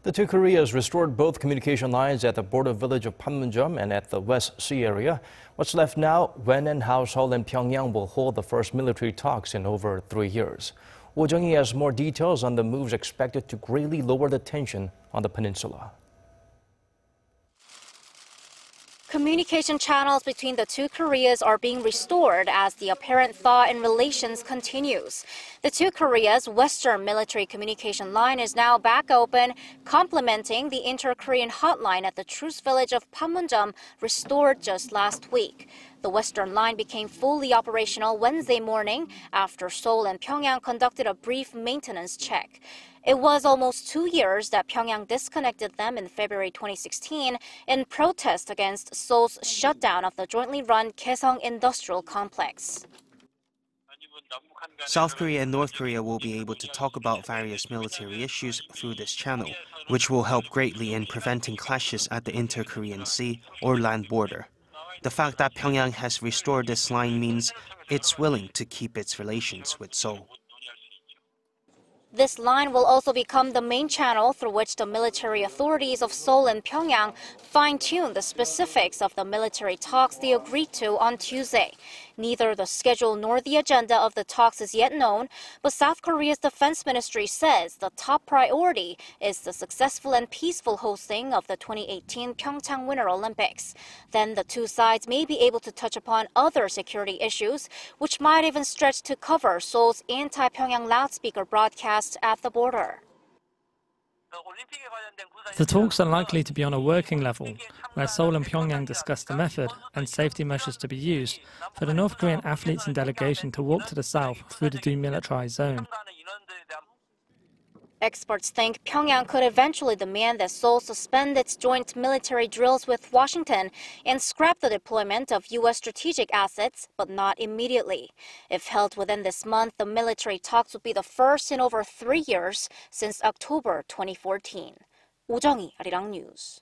The two Koreas restored both communication lines at the border village of Panmunjom and at the West Sea area. What's left now, when and how Seoul and Pyongyang will hold the first military talks in over 3 years. Jung-hee has more details on the moves expected to greatly lower the tension on the peninsula. Communication channels between the two Koreas are being restored as the apparent thaw in relations continues. The two Koreas' western military communication line is now back open, complementing the inter-Korean hotline at the truce village of Panmunjom, restored just last week. The western line became fully operational Wednesday morning after Seoul and Pyongyang conducted a brief maintenance check. It was almost 2 years that Pyongyang disconnected them in February 2016 in protest against Seoul's shutdown of the jointly run Kaesong Industrial Complex. South Korea and North Korea will be able to talk about various military issues through this channel, which will help greatly in preventing clashes at the inter-Korean Sea or land border. The fact that Pyongyang has restored this line means it's willing to keep its relations with Seoul. This line will also become the main channel through which the military authorities of Seoul and Pyongyang fine-tune the specifics of the military talks they agreed to on Tuesday. Neither the schedule nor the agenda of the talks is yet known, but South Korea's defense ministry says the top priority is the successful and peaceful hosting of the 2018 Pyeongchang Winter Olympics. Then the two sides may be able to touch upon other security issues, which might even stretch to cover Seoul's anti-Pyongyang loudspeaker broadcast at the border. The talks are likely to be on a working level, where Seoul and Pyongyang discuss the method and safety measures to be used for the North Korean athletes and delegation to walk to the south through the demilitarized zone. Experts think Pyongyang could eventually demand that Seoul suspend its joint military drills with Washington and scrap the deployment of U.S. strategic assets, but not immediately. If held within this month, the military talks would be the first in over 3 years since October 2014. Jung-hee, Arirang News.